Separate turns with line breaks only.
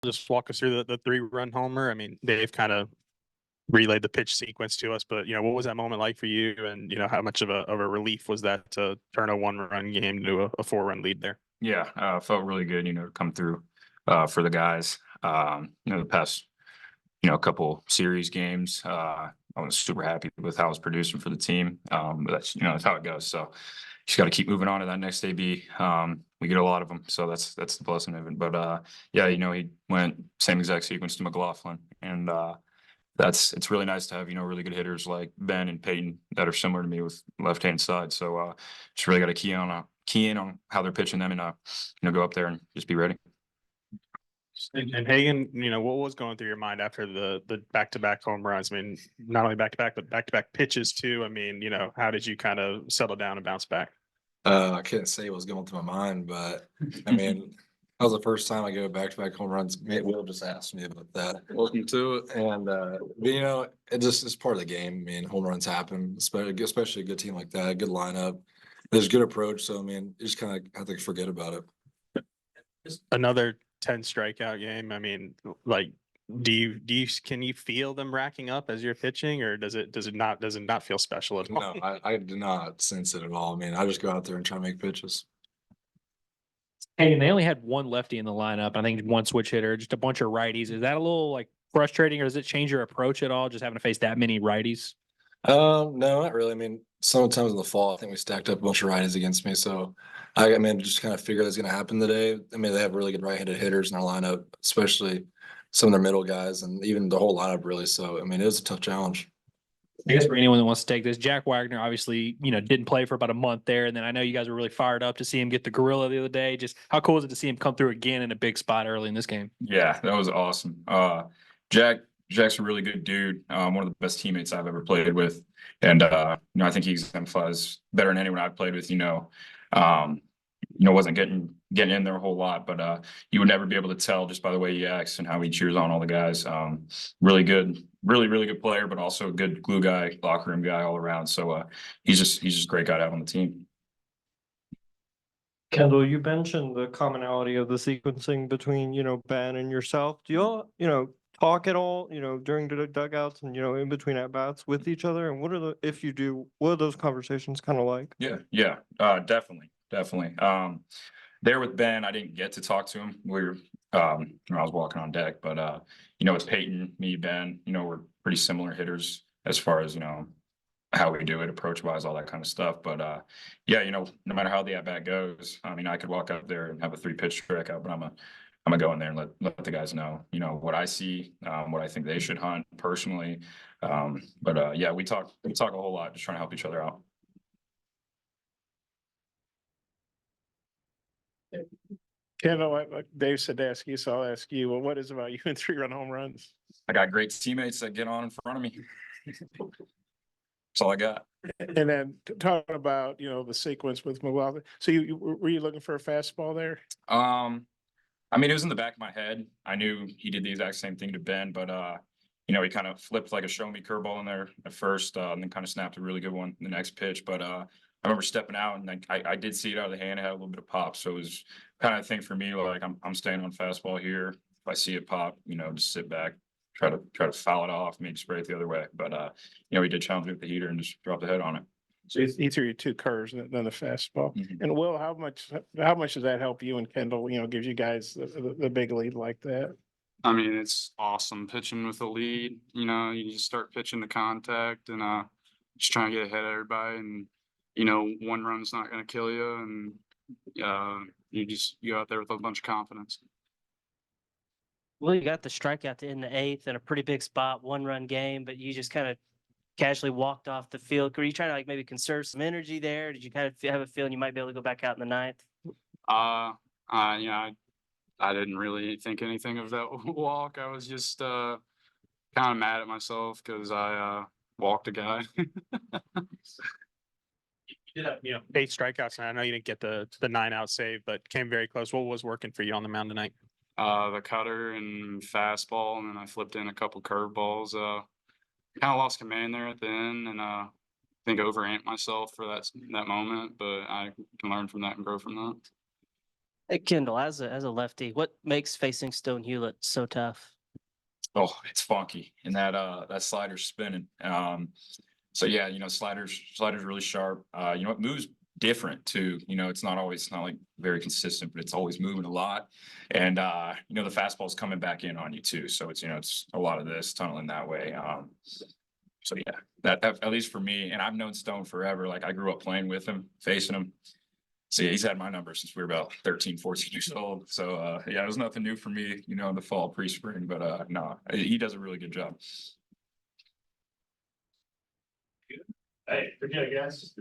just walk us through the 3-run homer? I mean, they've kind of relayed the pitch sequence to us, but what was that moment like for you? And how much of a relief was that to turn a 1-run game to a 4-run lead there?
Yeah, felt really good, to come through for the guys. The past, couple series games, I was super happy with how I was producing for the team. But that's how it goes. So just got to keep moving on to that next AB. We get a lot of them, so that's the blessing of it. But yeah, he went same exact sequence to McLaughlin, and it's really nice to have really good hitters like Ben and Peyton that are similar to me with left hand side. So just really got to key in on how they're pitching them, and go up there and just be ready.
And Hagen, what was going through your mind after the back-to-back home runs? I mean, not only back-to-back, but back-to-back pitches too. I mean, how did you kind of settle down and bounce back?
I couldn't say what was going through my mind, but I mean, that was the first time I go back-to-back home runs. Will just asked me about that. Welcome to it. And but it's part of the game. I mean, home runs happen, especially a good team like that, a good lineup. There's good approach. So I mean, you just kind of have to forget about it.
Another 10 strikeout game. I mean, like, can you feel them racking up as you're pitching, or does it not feel special at all?
No, I do not sense it at all. I mean, I just go out there and try to make pitches.
Hey, and they only had one lefty in the lineup. I think one switch hitter, just a bunch of righties. Is that a little like frustrating, or does it change your approach at all, just having to face that many righties?
No, not really. I mean, sometimes in the fall, I think we stacked up a bunch of righties against me. So I mean, just kind of figure that's going to happen today. I mean, they have really good right-handed hitters in our lineup, especially some of their middle guys and even the whole lineup really. So, I mean, it was a tough challenge.
I guess for anyone that wants to take this, Jack Wagner obviously, didn't play for about a month there. And then I know you guys were really fired up to see him get the gorilla the other day. Just how cool is it to see him come through again in a big spot early in this game?
Yeah, that was awesome. Jack's a really good dude. One of the best teammates I've ever played with. And I think he exemplifies better than anyone I've played with, wasn't getting in there a whole lot, but you would never be able to tell just by the way he acts and how he cheers on all the guys. Really good, really good player, but also a good glue guy, locker room guy all around. So he's just a great guy to have on the team.
Kendall, you mentioned the commonality of the sequencing between, Ben and yourself. Do you all, talk at all, during the dugouts and, in between at bats with each other? And if you do, what are those conversations kind of like?
Yeah, definitely. There with Ben, I didn't get to talk to him. I was walking on deck, but it's Peyton, me, Ben, we're pretty similar hitters as far as, how we do it, approach wise, all that kind of stuff. But yeah, no matter how the at bat goes, I mean, I could walk up there and have a 3-pitch strikeout, but I'm gonna go in there and let the guys know, what I see, what I think they should hunt personally. But yeah, we talk a whole lot, just trying to help each other out.
Kendall, like Dave said to ask you, so I'll ask you. Well, what is about you in 3-run home runs?
I got great teammates that get on in front of me. That's all I got.
And then talking about the sequence with McLaughlin. So were you looking for a fastball there?
I mean, it was in the back of my head. I knew he did the exact same thing to Ben, but he kind of flipped like a show me curveball in there at first, and then kind of snapped a really good one in the next pitch. But I remember stepping out and I did see it out of the hand. It had a little bit of pop, so it was kind of a thing for me. Like I'm staying on fastball here. If I see it pop, just sit back, try to foul it off, maybe spray it the other way. But he did challenge me with the heater and just drop the head on it.
So he threw you 2 curves and then the fastball.
Mm-hmm.
And Will, how much does that help you and Kendall? Gives you guys the big lead like that.
I mean, it's awesome pitching with a lead. You just start pitching the contact and just trying to get ahead of everybody. And 1 run's not going to kill you, and you go out there with a bunch of confidence.
Well, you got the strikeout to end the 8th in a pretty big spot, 1-run game, but you just kind of casually walked off the field. Were you trying to maybe conserve some energy there? Did you kind of have a feeling you might be able to go back out in the 9th?
I didn't really think anything of that walk. I was just kind of mad at myself because I walked a guy.
You did have 8 strikeouts, and I know you didn't get the 9-out save, but came very close. What was working for you on the mound tonight?
The cutter and fastball, and then I flipped in a couple curveballs. Kind of lost command there at the end, and I think overamped myself for that moment. But I can learn from that and grow from that.
Hey, Kendall, as a lefty, what makes facing Stone Hewlett so tough?
Oh, it's funky and that slider's spinning. So yeah, slider's really sharp. It moves different too. It's not like very consistent, but it's always moving a lot. And the fastball's coming back in on you too. So it's a lot of this tunneling that way. So yeah, that at least for me, and I've known Stone forever. Like I grew up playing with him, facing him. So yeah, he's had my number since we were about 13, 14 years old. So yeah, it was nothing new for me, in the fall pre-spring, but no, he does a really good job.
Hey, good guys.